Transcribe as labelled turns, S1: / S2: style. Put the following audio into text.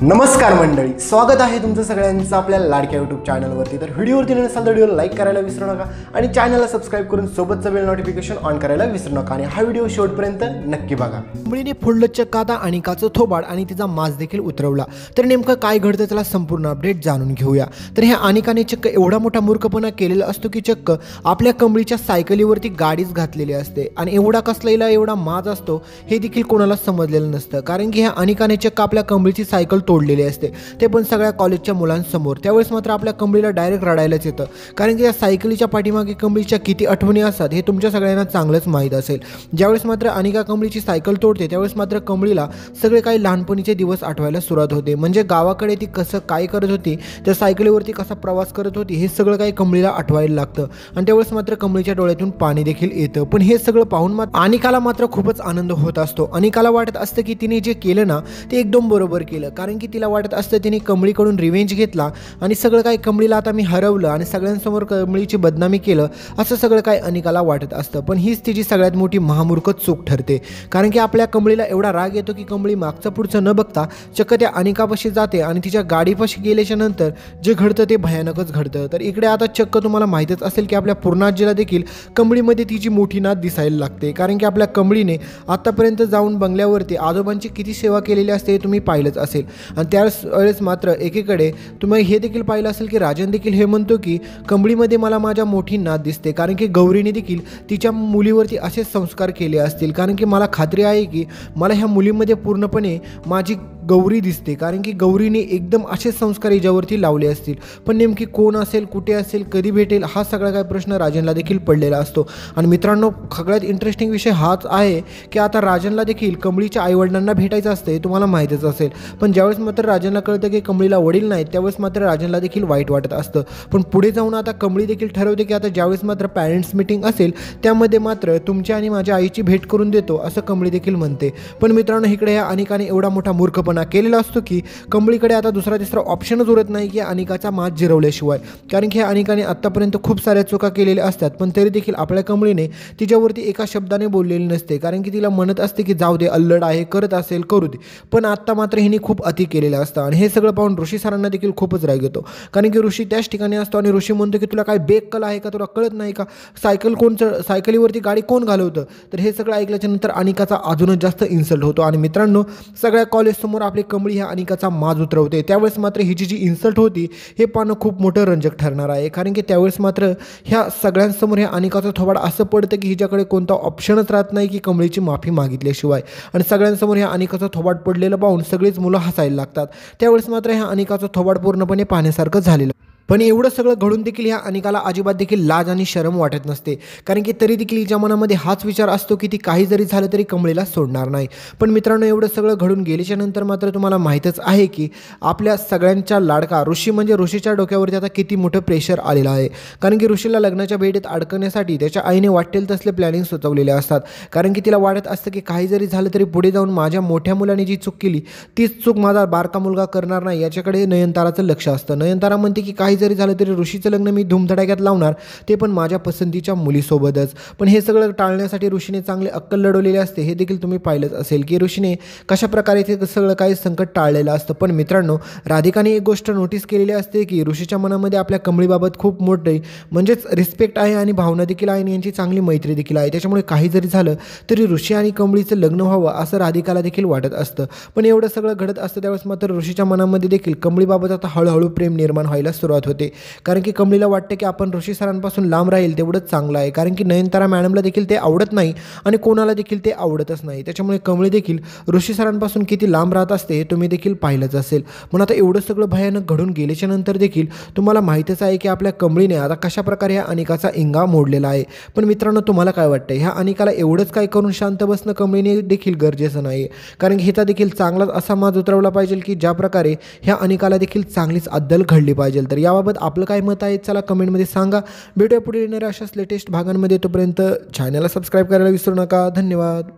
S1: नमस्कार मंडळी, स्वागत आहे तुमचं सगळ्यांचं आपल्या लाडक्या यूट्यूब चॅनलवरती। तर व्हिडिओवरती नसाल तर व्हिडिओला लाईक करायला विसरू नका आणि चॅनलला सबस्क्राईब करून सोबतचं बेल नोटिफिकेशन ऑन करायला विसरू नका आणि हा व्हिडिओ शेवटपर्यंत नक्की बघा। मुलीने फोडलं चक्क आता अनिकाचं थोबाड आणि तिचा मांस देखील उतरवला। तर नेमकं काय घडतं त्याला संपूर्ण अपडेट जाणून घेऊया। तर ह्या अनिकाने चक्क एवढा मोठा मूर्खपणा केलेला असतो की चक्क आपल्या कंबळीच्या सायकलीवरती गाडीच घातलेली असते आणि एवढा कसलेला एवढा माज असतो हे देखील कोणाला समजलेलं नसतं, कारण की ह्या अनिकाने चक्क आपल्या कंबळीची सायकल तोडलेली असते, ते पण सगळ्या कॉलेजच्या मुलांसमोर। त्यावेळेस मात्र आपल्या कंबळीला डायरेक्ट रडायलाच येतं, कारण की या सायकलीच्या पाठीमागे कंबळीच्या किती आठवणी असतात हे तुमच्या सगळ्यांना चांगलंच माहीत असेल। ज्यावेळेस मात्र अनिका कंबळीची सायकल तोडते त्यावेळेस मात्र कंबळीला सगळे काही लहानपणीचे दिवस आठवायला सुरुवात होते। म्हणजे गावाकडे ती कसं काय करत होती, त्या सायकलीवरती कसा प्रवास करत होती हे सगळं काही कंबळीला आठवायला लागतं आणि त्यावेळेस मात्र कंबळीच्या डोळ्यातून पाणी देखील येतं। पण हे सगळं पाहून मात्र अनिकाला मात्र खूपच आनंद होत असतो। अनिकाला वाटत असतं की तिने जे केलं ना ते एकदम बरोबर केलं, कारण की तिला वाटत असतं तिने कंबळीकडून रिवेंज घेतला आणि सगळं काही कंबळीला आता मी हरवलं आणि सगळ्यांसमोर कंबळीची बदनामी केलं असं सगळं काही अनिकाला वाटत असतं। पण हीच तिची सगळ्यात मोठी महामूर्ख चूक ठरते, कारण की आपल्या कंबळीला एवढा राग येतो की कंबळी मागचं पुढचं न बघता चक्क त्या अनिकापाशी जाते आणि तिच्या गाडीपाशी गेल्याच्या नंतर जे घडतं ते भयानकच घडतं। तर इकडे आता चक्क तुम्हाला माहीतच असेल की आपल्या पूर्णाजीला देखील कंबळीमध्ये तिची मोठी नाद दिसायला लागते, कारण की आपल्या कंबळीने आतापर्यंत जाऊन बंगल्यावरती आजोबांची किती सेवा केलेली असते हे तुम्ही पाहिलंच असेल। आणि त्यावेळेस मात्र एकीकडे तुम्ही हे देखील पाहिलं असेल की राजन देखील हे म्हणतो की कंबळीमध्ये मला माझ्या मोठी नाद दिसते, कारण की गौरीने देखील तिच्या मुलीवरती असेच संस्कार केले असतील, कारण की मला खात्री आहे की मला ह्या मुलीमध्ये पूर्णपणे माझी गौरी दिसते, कारण की गौरीने एकदम असेच संस्कार हिच्यावरती लावले असतील। पण नेमकी कोण असेल, कुठे असेल, कधी भेटेल हा सगळा काय प्रश्न राजनला देखील पडलेला असतो। आणि मित्रांनो, सगळ्यात इंटरेस्टिंग विषय हाच आहे की आता राजनला देखील कंबळीच्या आईवडिलांना भेटायचं असते, तुम्हाला माहीतच असेल। पण ज्यावेळेस मात्र राजनला कळतं की कंबळीला वडील नाहीत त्यावेळेस मात्र राजनला देखील वाईट वाटत असतं। पण पुढे जाऊन आता कंबळी देखील ठरवते की आता ज्यावेळेस मात्र पॅरेंट्स मीटिंग असेल त्यामध्ये मात्र तुमच्या आणि माझ्या आईची भेट करून देतो असं कंबळी देखील म्हणते। पण मित्रांनो, इकडे या अनिकाने एवढा मोठा मूर्खपणा केलेला असतो की कंबळीकडे आता दुसरा तिसरा ऑप्शनच उरत नाही की अनिकाचा माज जिरवल्याशिवाय, कारण की अनिकाने आत्तापर्यंत खूप साऱ्या चुका केलेल्या असतात पण तरी देखील आपल्या कंबळीने तिच्यावरती एका शब्दाने बोललेली नसते, कारण की तिला म्हणत असते की जाऊ दे, अल्लड आहे, करत असेल करू दे। पण आत्ता मात्र हिने खूप अति केलेलं असतं आणि हे सगळं पाहून ऋषी सरांना देखील खूपच राग येतो, कारण की ऋषी त्याच ठिकाणी असतो आणि ऋषी म्हणतो की तुला काय बेअक्कल आहे का, तुला कळत नाही का, सायकलीवरती गाडी कोण घालवतं। तर हे सगळं ऐकल्याच्या नंतर अनिकाचा अजूनच जास्त इन्सल्ट होतो आणि मित्रांनो, सगळ्या कॉलेजसमोर आपली कंबळी ह्या अनिकाचा माज उतरवते। त्यावेळेस मात्र हिची जी इन्सल्ट होती हे पाहणं खूप मोठं रंजक ठरणार आहे, कारण की त्यावेळेस मात्र ह्या सगळ्यांसमोर ह्या अनिकाचं थोबाड असं पडतं की हिच्याकडे कोणता ऑप्शनच राहत नाही की कंबळीची माफी मागितल्याशिवाय। आणि सगळ्यांसमोर ह्या अनिकाचं थोबाड पडलेलं पाहून सगळीच मुलं हसायला लागतात। त्यावेळेस मात्र ह्या अनिकाचं थोबाड पूर्णपणे पाहण्यासारखं झालेलं। पण एवढं सगळं घडून देखील ह्या अनिकाला अजिबात देखील लाज आणि शरम वाटत नसते, कारण की तरी देखील हिच्या मनामध्ये हाच विचार असतो की ती काही जरी झालं तरी कंबळीला सोडणार नाही। पण मित्रांनो, एवढं सगळं घडून गेल्याच्या नंतर मात्र तुम्हाला माहीतच आहे की आपल्या सगळ्यांच्या लाडका ऋषी म्हणजे ऋषीच्या डोक्यावरती आता किती मोठं प्रेशर आलेलं आहे, कारण की ऋषीला लग्नाच्या भेटीत अडकण्यासाठी त्याच्या आईने वाटेल तसले प्लॅनिंग सुचवलेले असतात, कारण की तिला वाटत असतं की काही जरी झालं तरी पुढे जाऊन माझ्या मोठ्या मुलाने जी चूक केली तीच चूक माझा बारका मुलगा करणार नाही याच्याकडे नयनताराचं लक्ष असतं। नयनतारा म्हणते की काही जरी झालं तरी ऋषीचं लग्न मी धूमधडाक्यात लावणार, ते पण माझ्या पसंतीच्या मुलीसोबतच। पण हे सगळं टाळण्यासाठी ऋषीने चांगले अक्कल लढवलेले असते, हे देखील तुम्ही पाहिलंच असेल की ऋषीने कशा प्रकारे ते सगळं काही संकट टाळलेलं असतं। पण मित्रांनो, राधिकाने एक गोष्ट नोटीस केलेली असते की ऋषीच्या मनामध्ये आपल्या कंबळीबाबत खूप मोठे म्हणजेच रिस्पेक्ट आहे आणि भावना देखील आहे आणि यांची चांगली मैत्री देखील आहे। त्याच्यामुळे काही जरी झालं तरी ऋषी आणि कंबळीचं लग्न व्हावं असं राधिकाला देखील वाटत असतं। पण एवढं सगळं घडत असतं त्यावेळेस मात्र ऋषीच्या मनामध्ये देखील कंबळीबाबत आता हळूहळू प्रेम निर्माण व्हायला सुरुवात होते, कारण की कंबळीला वाटते की आपण ऋषी सरांपासून लांब राहील तेवढंच चांगलं आहे, कारण की नयनतारा मॅडमला देखील ते आवडत नाही आणि कोणाला देखील ते आवडतच नाही। त्याच्यामुळे कंबळी देखील ऋषी सरांपासून किती लांब राहत असते हे तुम्ही देखील पाहिलंच असेल। पण आता एवढं सगळं भयानक घडून गेल्याच्या नंतर देखील तुम्हाला माहीतच आहे की आपल्या कंबळीने आता कशा प्रकारे ह्या अनिकाचा इंगा मोडलेला आहे। पण मित्रांनो, तुम्हाला काय वाटतं, ह्या अनिकाला एवढंच काय करून शांत बसणं कंबळीने देखील गरजेचं नाही, कारण की हिचा देखील चांगलाच असा माज उतरवला पाहिजे की ज्या प्रकारे ह्या अनिकाला देखील चांगलीच अद्दल घडली पाहिजे। तर याबाबत आपलं काय मत आहे चला कमेंटमध्ये सांगा। भेटूया पुढे येणाऱ्या अशाच लेटेस्ट भागांमध्ये, तोपर्यंत चॅनलला सबस्क्राईब करायला विसरू नका। धन्यवाद।